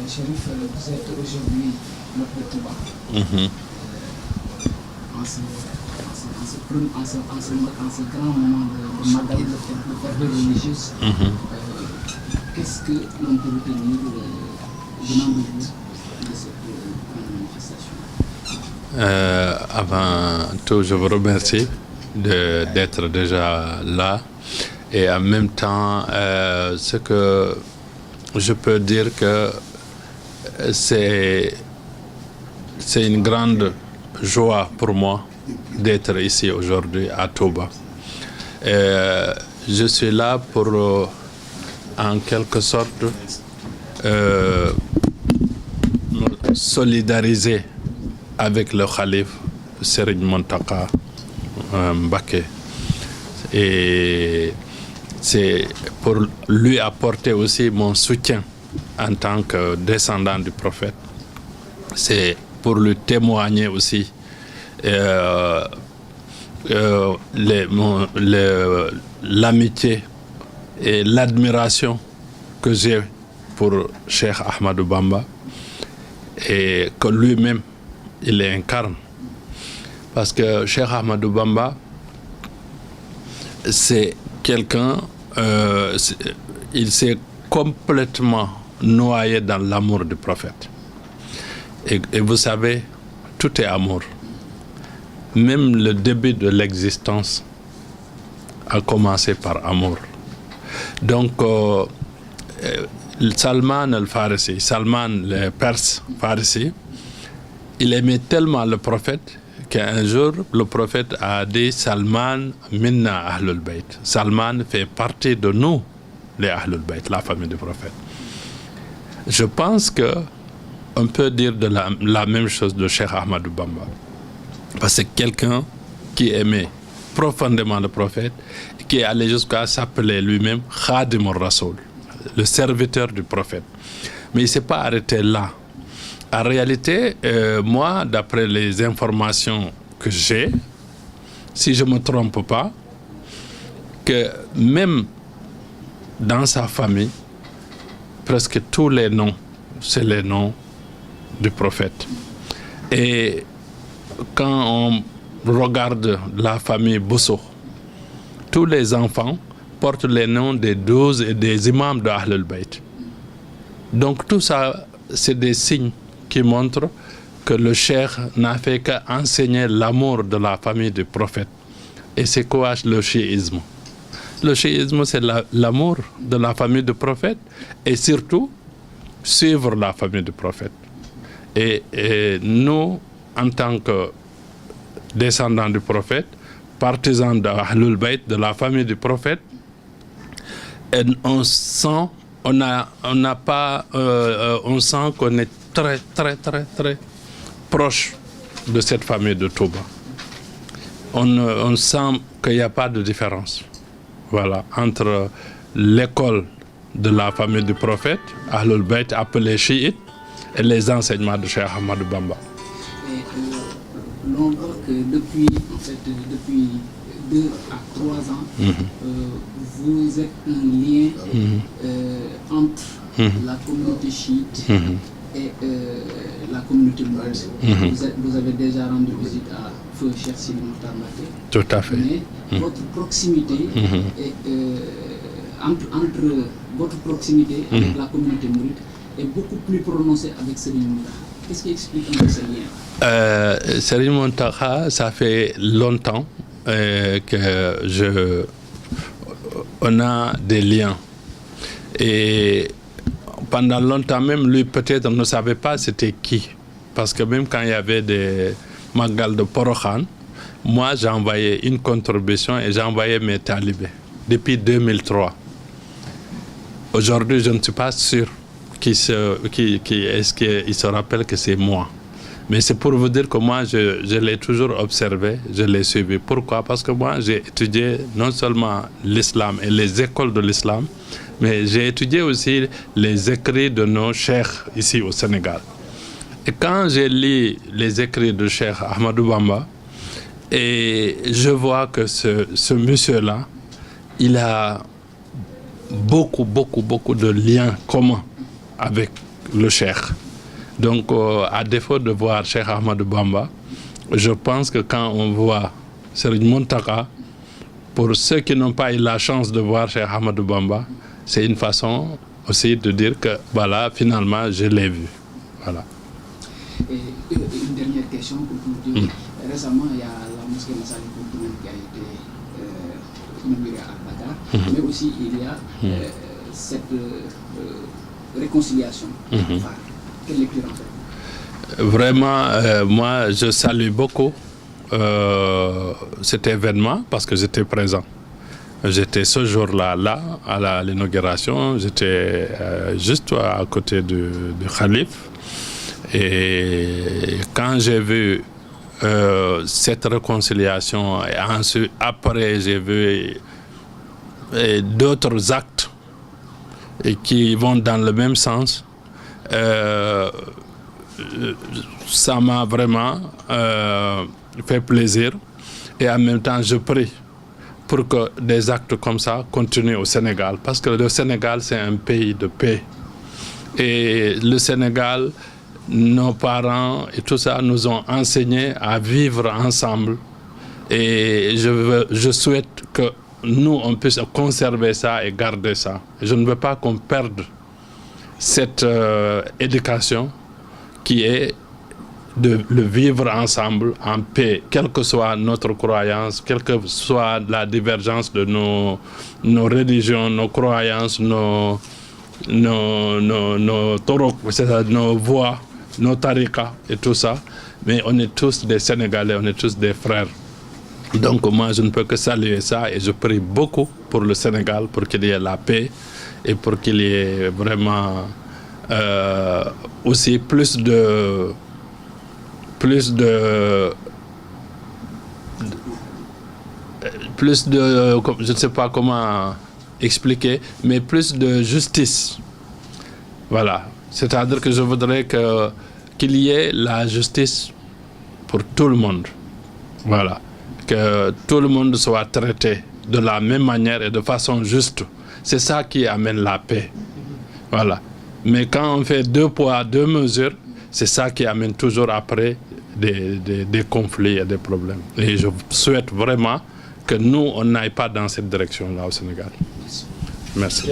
Chérif, vous êtes aujourd'hui notre Touba. En ce grand moment de Magal, de fête religieuse, qu'est-ce que l'on peut retenir venant de vous de cette manifestation? Avant tout, je vous remercie d'être déjà là. Et en même temps, ce que je peux dire que c'est une grande joie pour moi d'être ici aujourd'hui à Touba. Je suis là pour, en quelque sorte, me solidariser avec le Khalife Serigne Mountakha Mbacké. Et c'est pour lui apporter aussi mon soutien en tant que descendant du prophète. C'est pour lui témoigner aussi l'amitié et l'admiration que j'ai pour Cheikh Ahmadou Bamba et que lui-même il incarne. Parce que Cheikh Ahmadou Bamba, c'est quelqu'un, il s'est complètement noyé dans l'amour du prophète. Et vous savez, tout est amour. Même le début de l'existence a commencé par amour. Donc, Salman al-Farisi, Salman le Perse Farisi, il aimait tellement le prophète qu'un jour, le prophète a dit Salman minna Ahlul Bayt. Salman fait partie de nous, les Ahlul Bayt, la famille du prophète. Je pense qu'on peut dire la même chose de Cheikh Ahmadou Bamba. Parce que c'est quelqu'un qui aimait profondément le prophète et qui est allé jusqu'à s'appeler lui-même Khadim al-Rasoul, le serviteur du prophète. Mais il ne s'est pas arrêté là. En réalité, moi, d'après les informations que j'ai, si je ne me trompe pas, que même dans sa famille, presque tous les noms, c'est les noms du prophète. Et quand on regarde la famille Bousso, tous les enfants portent les noms des 12 et des imams de Ahlul Bayt. Donc tout ça, c'est des signes qui montrent que le cheikh n'a fait qu'enseigner l'amour de la famille du prophète. Et c'est quoi le chiisme? Le chiisme, c'est l'amour de la famille du prophète et surtout suivre la famille du prophète. Et nous, en tant que descendants du prophète, partisans de Ahlul Bayt, de la famille du prophète, et on sent qu'on est très, très, très, très proche de cette famille de Touba. On sent qu'il n'y a pas de différence. Voilà, entre l'école de la famille du prophète, Ahlul Bayt, appelé chiite, et les enseignements de Cheikh Ahmadou Bamba. On voit que depuis 2 à 3 ans, vous êtes un lien entre la communauté chiite et la communauté mouride. Vous avez déjà rendu visite à Feu Cheikh Sidi Mokhtar Mbacké. Tout à fait. Mais votre proximité entre votre proximité avec la communauté mouride est beaucoup plus prononcée avec Serigne Mountakha. Qu'est-ce qui explique un peu ce lien? Serigne Mountakha, ça fait longtemps on a des liens. Et pendant longtemps même, lui peut-être ne savait pas c'était qui. Parce que même quand il y avait des Magal de Porokhan, moi j'envoyais une contribution et j'envoyais mes talibés depuis 2003. Aujourd'hui, je ne suis pas sûr est-ce qu'il se rappelle que c'est moi. Mais c'est pour vous dire que moi, je l'ai toujours observé, je l'ai suivi. Pourquoi? Parce que moi, j'ai étudié non seulement l'islam et les écoles de l'islam, mais j'ai étudié aussi les écrits de nos cheikhs ici au Sénégal. Et quand j'ai lu les écrits de Cheikh Ahmadou Bamba, et je vois que ce monsieur-là, il a beaucoup de liens communs avec le cheikh. Donc, à défaut de voir Cheikh Ahmadou Bamba, je pense que quand on voit Serigne Mountakha, pour ceux qui n'ont pas eu la chance de voir Cheikh Ahmadou Bamba, c'est une façon aussi de dire que voilà, finalement, je l'ai vu. Voilà. Et une dernière question pour conclure. Récemment, il y a la mosquée Massalikul Jinan qui a été inaugurée à Dakar, mais aussi il y a cette réconciliation. Quelle lecture en fait? Vraiment, moi, je salue beaucoup cet événement parce que j'étais présent. J'étais ce jour-là, à l'inauguration, j'étais juste à côté du Khalife. Et quand j'ai vu cette réconciliation, et ensuite, après, j'ai vu d'autres actes qui vont dans le même sens, ça m'a vraiment fait plaisir. Et en même temps, je prie pour que des actes comme ça continuent au Sénégal. Parce que le Sénégal, c'est un pays de paix. Et le Sénégal, nos parents et tout ça nous ont enseigné à vivre ensemble. Et je souhaite que nous, on puisse conserver ça et garder ça. Je ne veux pas qu'on perde cette éducation qui est de le vivre ensemble en paix, quelle que soit notre croyance, quelle que soit la divergence de nos religions, nos croyances, nos toroks, c'est-à-dire nos voies, nos tarikas et tout ça. Mais on est tous des Sénégalais, on est tous des frères. Donc moi, je ne peux que saluer ça et je prie beaucoup pour le Sénégal, pour qu'il y ait la paix et pour qu'il y ait vraiment aussi plus de je ne sais pas comment expliquer, mais plus de justice. Voilà. C'est-à-dire que je voudrais qu'il y ait la justice pour tout le monde. Voilà. Que tout le monde soit traité de la même manière et de façon juste. C'est ça qui amène la paix. Voilà. Mais quand on fait 2 poids, 2 mesures, c'est ça qui amène toujours après des conflits et des problèmes. Et je souhaite vraiment que nous, on n'aille pas dans cette direction-là au Sénégal. Merci.